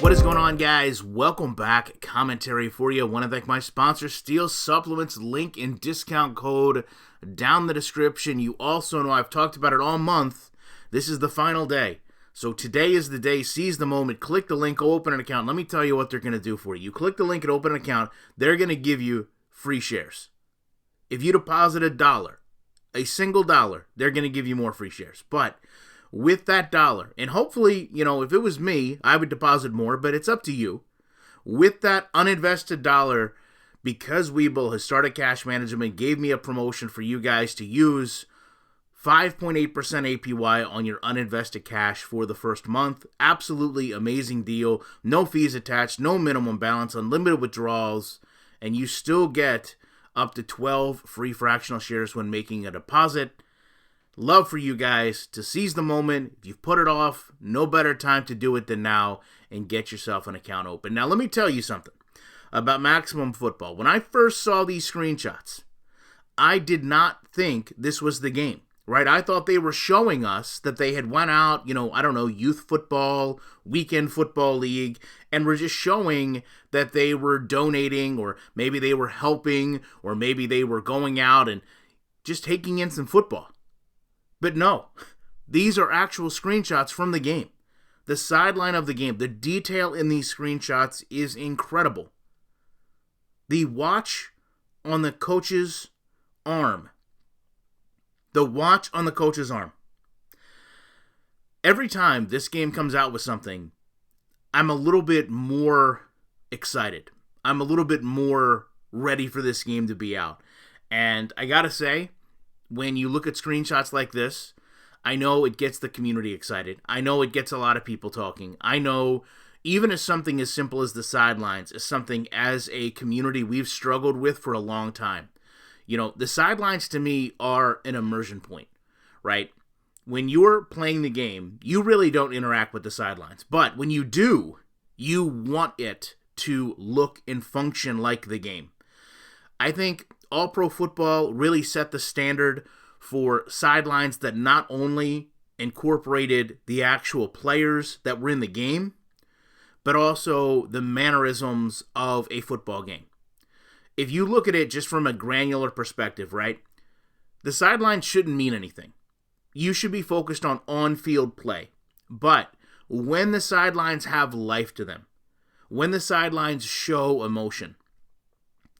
What is going on, guys? Welcome back. Commentary for you. I want to thank my sponsor, Steel Supplements. Link and discount code down in the description. You also know I've talked about it all month. This is the final day. So today is the day. Seize the moment. Click the link. Go open an account. Let me tell you what they're going to do for you. You click the link and open an account. They're going to give you free shares. If you deposit a single dollar, they're going to give you more free shares. But with that dollar, and hopefully, if it was me, I would deposit more, but it's up to you. With that uninvested dollar, because Webull has started cash management, gave me a promotion for you guys to use 5.8% APY on your uninvested cash for the first month. Absolutely amazing deal. No fees attached, no minimum balance, unlimited withdrawals, and you still get up to 12 free fractional shares when making a deposit. Love for you guys to seize the moment. If you've put it off, no better time to do it than now and get yourself an account open. Now, let me tell you something about Maximum Football. When I first saw these screenshots, I did not think this was the game, right? I thought they were showing us that they had went out, youth football, weekend football league, and were just showing that they were donating, or maybe they were helping, or maybe they were going out and just taking in some football. But no, these are actual screenshots from the game. The sideline of the game, the detail in these screenshots is incredible. The watch on the coach's arm. The watch on the coach's arm. Every time this game comes out with something, I'm a little bit more excited. I'm a little bit more ready for this game to be out. And I gotta say, when you look at screenshots like this, I know it gets the community excited. I know it gets a lot of people talking. I know even as something as simple as the sidelines is something as a community we've struggled with for a long time. The sidelines to me are an immersion point, right? When you're playing the game, you really don't interact with the sidelines. But when you do, you want it to look and function like the game. I think All Pro Football really set the standard for sidelines that not only incorporated the actual players that were in the game, but also the mannerisms of a football game. If you look at it just from a granular perspective, right, the sidelines shouldn't mean anything. You should be focused on on-field play. But when the sidelines have life to them, when the sidelines show emotion,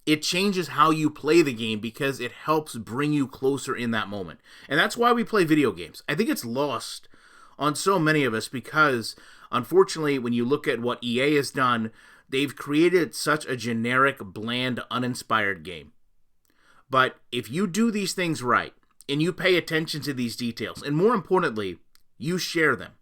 it changes how you play the game because it helps bring you closer in that moment. And that's why we play video games. I think it's lost on so many of us because, unfortunately, when you look at what EA has done, they've created such a generic, bland, uninspired game. But if you do these things right, and you pay attention to these details, and more importantly, you share them,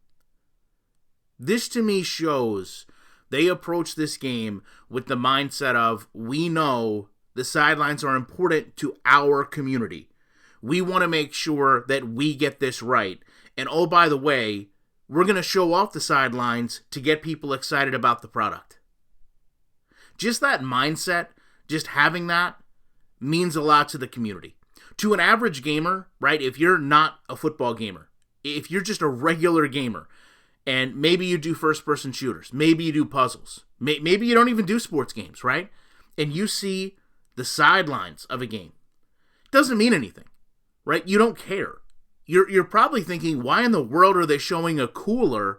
this to me shows they approach this game with the mindset of, we know the sidelines are important to our community. We want to make sure that we get this right. And oh, by the way, we're going to show off the sidelines to get people excited about the product. Just that mindset, just having that, means a lot to the community. To an average gamer, right, if you're not a football gamer, if you're just a regular gamer, and maybe you do first-person shooters, maybe you do puzzles, maybe you don't even do sports games, right? And you see the sidelines of a game. It doesn't mean anything, right? You don't care. You're probably thinking, why in the world are they showing a cooler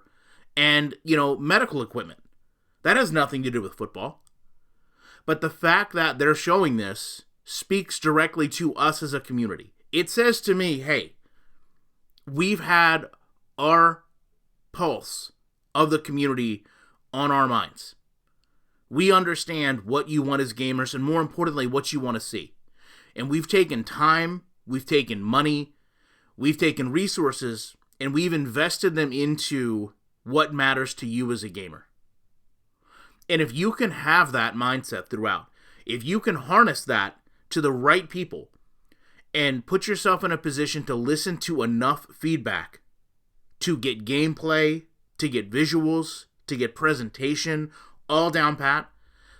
and, medical equipment? That has nothing to do with football. But the fact that they're showing this speaks directly to us as a community. It says to me, hey, we've had our pulse of the community on our minds. We understand what you want as gamers, and more importantly, what you want to see. And we've taken time, we've taken money, we've taken resources, and we've invested them into what matters to you as a gamer. And if you can have that mindset throughout, if you can harness that to the right people and put yourself in a position to listen to enough feedback to get gameplay, to get visuals, to get presentation, all down pat,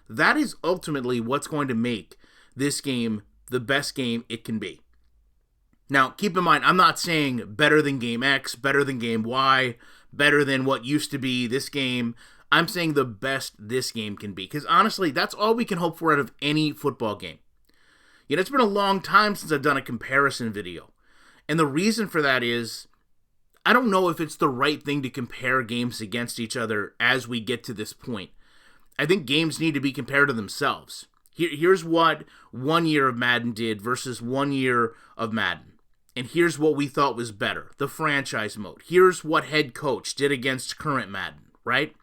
that is ultimately what's going to make this game the best game it can be. Now, keep in mind, I'm not saying better than Game X, better than Game Y, better than what used to be this game. I'm saying the best this game can be. Because honestly, that's all we can hope for out of any football game. It's been a long time since I've done a comparison video. And the reason for that is, I don't know if it's the right thing to compare games against each other as we get to this point. I think games need to be compared to themselves. Here's what 1 year of Madden did versus 1 year of Madden. And here's what we thought was better, the franchise mode. Here's what head coach did against current Madden, right?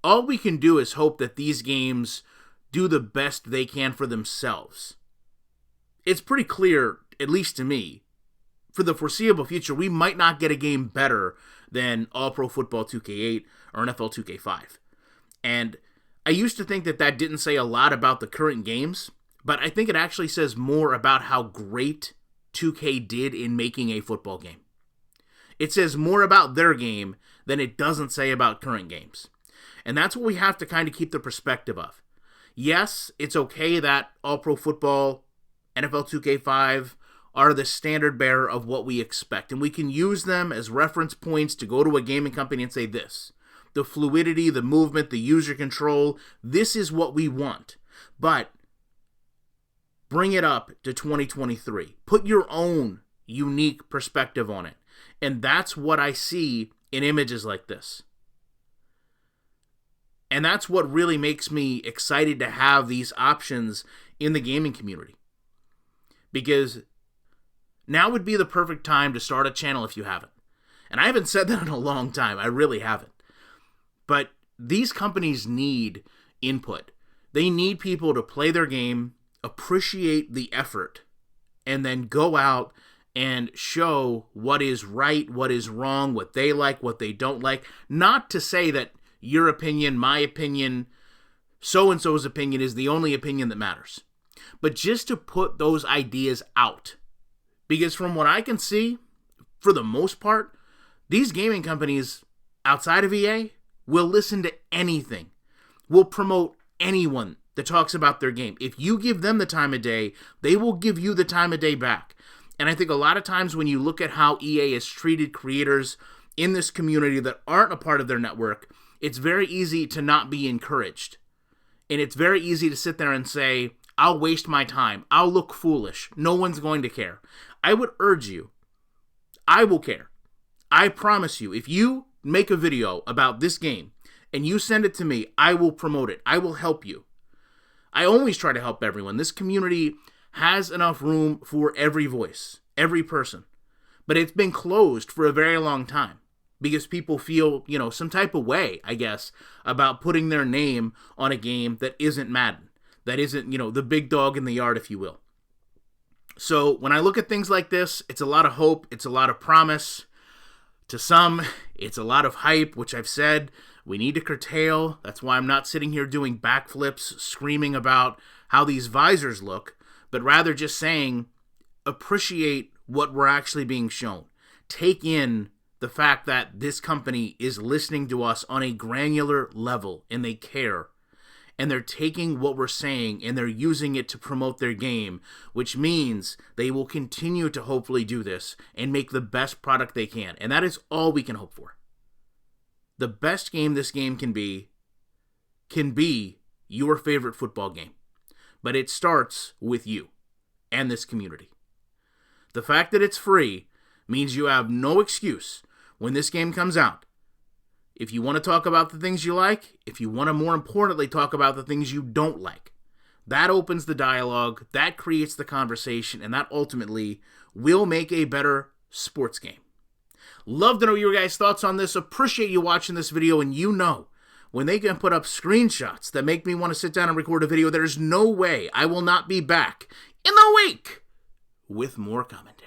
All we can do is hope that these games do the best they can for themselves. It's pretty clear, at least to me, for the foreseeable future, we might not get a game better than All-Pro Football 2K8 or NFL 2K5. And I used to think that that didn't say a lot about the current games, but I think it actually says more about how great 2K did in making a football game. It says more about their game than it doesn't say about current games. And that's what we have to kind of keep the perspective of. Yes, it's okay that All-Pro Football, NFL 2K5 are the standard bearer of what we expect, and we can use them as reference points to go to a gaming company and say this. The fluidity, the movement, the user control, this is what we want. But bring it up to 2023. Put your own unique perspective on it. And that's what I see in images like this. And that's what really makes me excited to have these options in the gaming community. Because now would be the perfect time to start a channel if you haven't. And I haven't said that in a long time. I really haven't. But these companies need input. They need people to play their game, appreciate the effort, and then go out and show what is right, what is wrong, what they like, what they don't like. Not to say that your opinion, my opinion, so-and-so's opinion is the only opinion that matters. But just to put those ideas out. Because from what I can see, for the most part, these gaming companies outside of EA will listen to anything, will promote anyone that talks about their game. If you give them the time of day, they will give you the time of day back. And I think a lot of times when you look at how EA has treated creators in this community that aren't a part of their network, it's very easy to not be encouraged. And it's very easy to sit there and say, I'll waste my time. I'll look foolish. No one's going to care. I would urge you, I will care. I promise you, if you make a video about this game and you send it to me, I will promote it. I will help you. I always try to help everyone. This community has enough room for every voice, every person. But it's been closed for a very long time because people feel, some type of way, I guess, about putting their name on a game that isn't Madden, that isn't, the big dog in the yard, if you will. So when I look at things like this, it's a lot of hope, it's a lot of promise. To some, it's a lot of hype, which I've said we need to curtail. That's why I'm not sitting here doing backflips, screaming about how these visors look, but rather just saying, appreciate what we're actually being shown. Take in the fact that this company is listening to us on a granular level, and they care. And they're taking what we're saying and they're using it to promote their game, which means they will continue to hopefully do this and make the best product they can. And that is all we can hope for. The best game this game can be your favorite football game. But it starts with you and this community. The fact that it's free means you have no excuse when this game comes out. If you want to talk about the things you like, if you want to more importantly talk about the things you don't like, that opens the dialogue, that creates the conversation, and that ultimately will make a better sports game. Love to know your guys' thoughts on this. Appreciate you watching this video, and when they can put up screenshots that make me want to sit down and record a video, there's no way I will not be back in the week with more commentary.